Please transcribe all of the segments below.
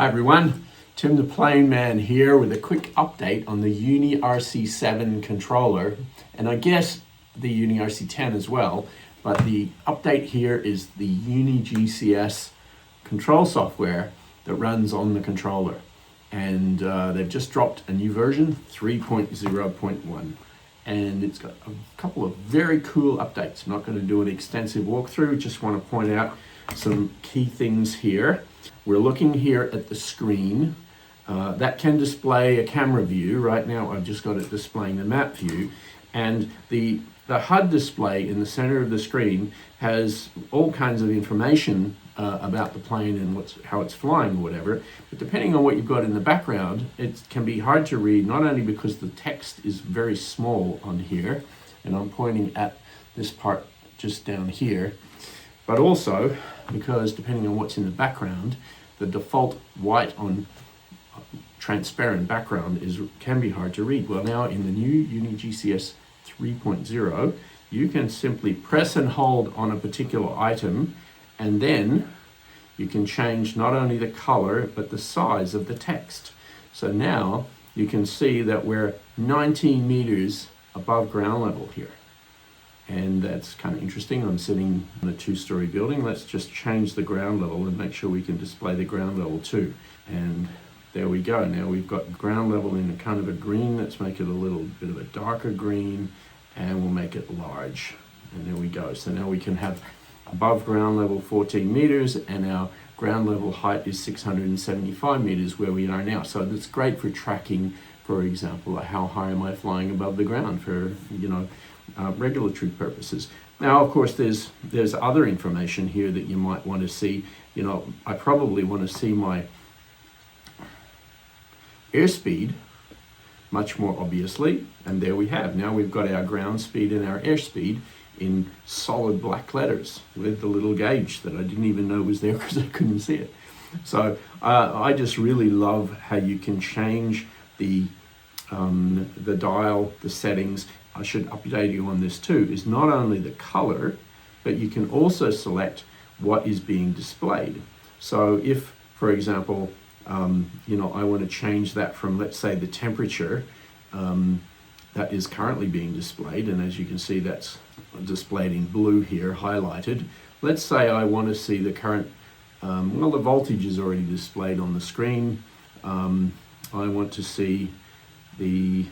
Hi everyone, Tim the Plane Man here with a quick update on the UniRC7 controller, and I guess the UniRC10 as well, but the update here is the UniGCS control software that runs on the controller. And they've just dropped a new version, 3.0.1. And it's got a couple of very cool updates. I'm not going to do an extensive walkthrough, just want to point out some key things here. We're looking here at the screen. That can display a camera view. Right now I've just got it displaying the map view. And the HUD display in the center of the screen has all kinds of information about the plane and how it's flying or whatever. But depending on what you've got in the background, it can be hard to read, not only because the text is very small on here, and I'm pointing at this part just down here, but also because depending on what's in the background, the default white on transparent background can be hard to read. Well, now in the new UniGCS 3.0, you can simply press and hold on a particular item, and then you can change not only the color but the size of the text. So now you can see that we're 19 meters above ground level here. And that's kind of interesting. I'm sitting in a two-story building. Let's just change the ground level and make sure we can display the ground level too. And there we go. Now we've got ground level in a kind of a green. Let's make it a little bit of a darker green, and we'll make it large. And there we go. So now we can have above ground level 14 meters, and our ground level height is 675 meters where we are now. So that's great for tracking, for example, how high am I flying above the ground for, regulatory purposes. Now, of course, there's other information here that you might want to see. I probably want to see my airspeed much more obviously, and there we have. Now we've got our ground speed and our airspeed in solid black letters with the little gauge that I didn't even know was there because I couldn't see it. So I just really love how you can change the dial, the settings. I should update you on this too, is not only the color, but you can also select what is being displayed. So if, for example, I want to change that from, let's say, the temperature that is currently being displayed, and as you can see that's displayed in blue here, highlighted. Let's say I want to see the current, the voltage is already displayed on the screen. I want to see the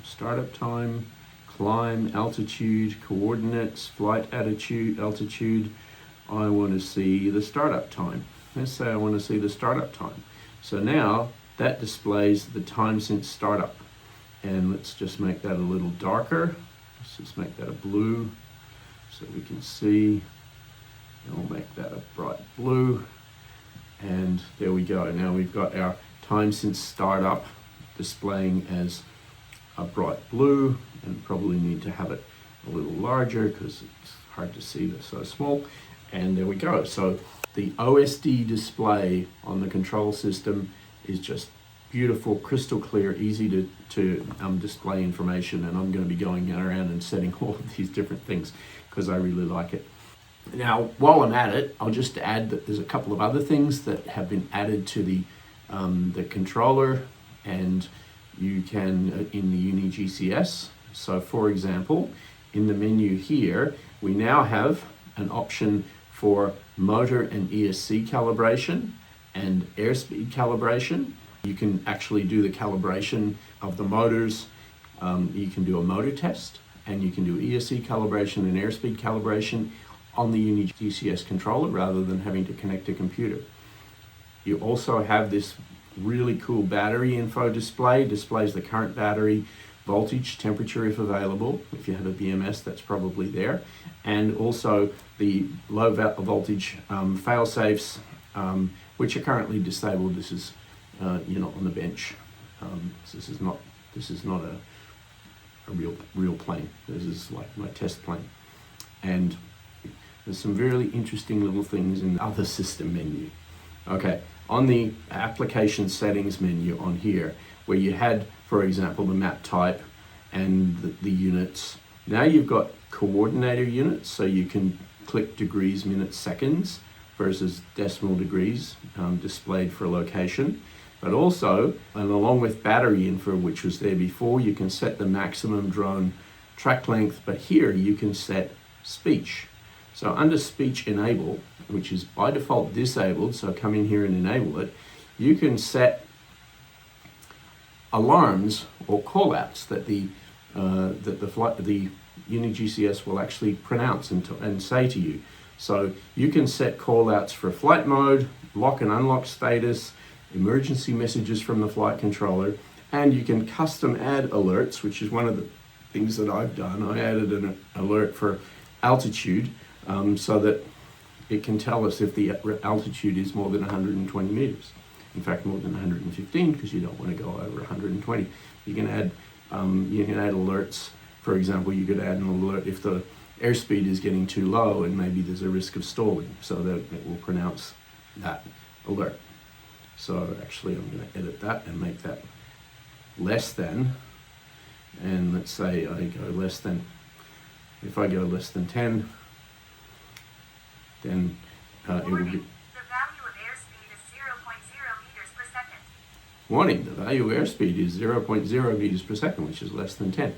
startup time, climb, altitude, coordinates, flight altitude. I want to see the startup time. Let's say I want to see the startup time. So now that displays the time since startup. And let's just make that a little darker. Let's just make that a blue so we can see. And we'll make that a bright blue. And there we go. Now we've got our time since startup displaying as a bright blue, and probably need to have it a little larger because it's hard to see, they're so small. And there we go. So the OSD display on the control system is just beautiful, crystal clear, easy to display information, and I'm going to be going around and setting all of these different things because I really like it. Now, while I'm at it, I'll just add that there's a couple of other things that have been added to the controller, and you can in the UniGCS. So for example, in the menu here, we now have an option for motor and ESC calibration and airspeed calibration. You can actually do the calibration of the motors. You can do a motor test, and you can do ESC calibration and airspeed calibration on the UniGCS controller rather than having to connect a computer. You also have this really cool battery info display, displays the current battery, voltage, temperature if available. If you have a BMS, that's probably there. And also the low voltage fail-safes, which are currently disabled. This is on the bench. This is not a real plane. This is like my test plane. And there's some really interesting little things in the other system menu. Okay, on the application settings menu on here, where you had, for example, the map type and the units, now you've got coordinator units, so you can click degrees, minutes, seconds versus decimal degrees displayed for location. But also, and along with battery info, which was there before, you can set the maximum drone track length, but here you can set speech. So under speech enable, which is by default disabled, so come in here and enable it, you can set alarms or callouts that the UniGCS will actually pronounce and say to you. So you can set callouts for flight mode, lock and unlock status, emergency messages from the flight controller, and you can custom add alerts, which is one of the things that I've done. I added an alert for altitude so that it can tell us if the altitude is more than 120 meters. In fact, more than 115, because you don't want to go over 120. You can add alerts. For example, you could add an alert if the airspeed is getting too low and maybe there's a risk of stalling, so that it will pronounce that alert. So actually I'm going to edit that and make that less than, and let's say I go less than, if I go less than 10, then it will be... The value of airspeed is 0.0 meters per second. Warning, the value of airspeed is 0.0 meters per second, which is less than 10.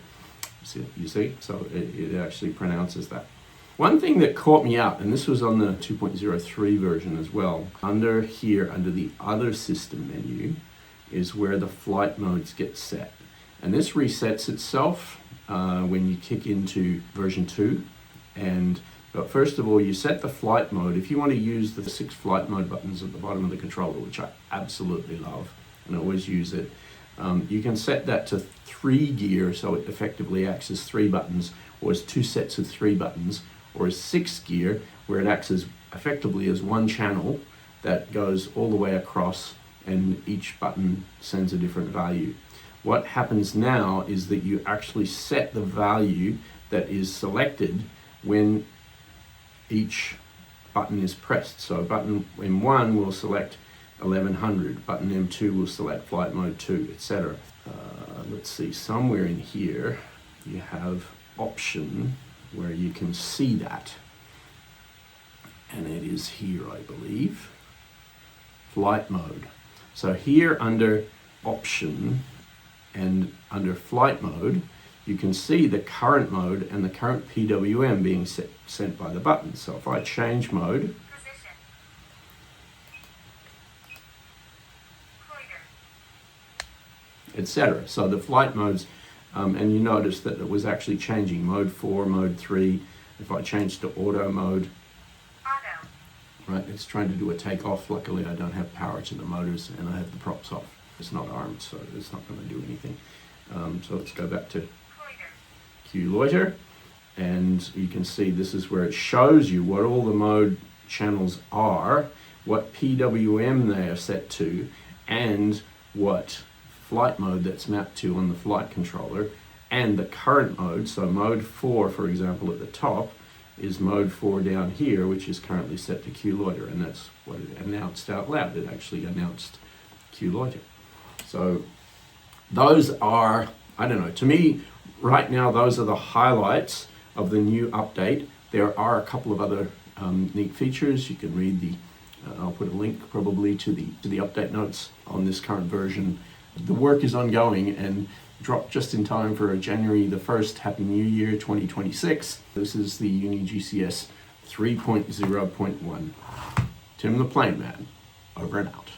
You see? So it actually pronounces that. One thing that caught me out, and this was on the 2.03 version as well, under here, under the other system menu, is where the flight modes get set. And this resets itself when you kick into version 2. But first of all, you set the flight mode. If you want to use the 6 flight mode buttons at the bottom of the controller, which I absolutely love and always use it, you can set that to 3 gear, so it effectively acts as 3 buttons, or as 2 sets of 3 buttons, or as 6 gear, where it acts as effectively as 1 channel that goes all the way across, and each button sends a different value. What happens now is that you actually set the value that is selected when each button is pressed. So button M1 will select 1100, button M2 will select flight mode 2, etc. Let's see, somewhere in here you have option where you can see that, and it is here, I believe, flight mode. So here under option and under flight mode, you can see the current mode and the current PWM being sent by the button. So if I change mode, etc. So the flight modes, and you notice that it was actually changing mode 4, mode 3. If I change to auto mode, auto. Right, it's trying to do a takeoff. Luckily I don't have power to the motors and I have the props off. It's not armed, so it's not going to do anything. So let's go back to Q loiter, and you can see this is where it shows you what all the mode channels are, what PWM they are set to, and what flight mode that's mapped to on the flight controller, and the current mode. So mode 4, for example, at the top is mode 4 down here, which is currently set to Q loiter, and that's what it announced out loud. It actually announced Q loiter. So those are, I don't know, to me right now those are the highlights of the new update. There are a couple of other neat features. You can read the I'll put a link probably to the update notes on this current version. The work is ongoing and dropped just in time for January the 1st. Happy New Year 2026. This is the UniGCS 3.0.1. Tim the Plane Man, over and out.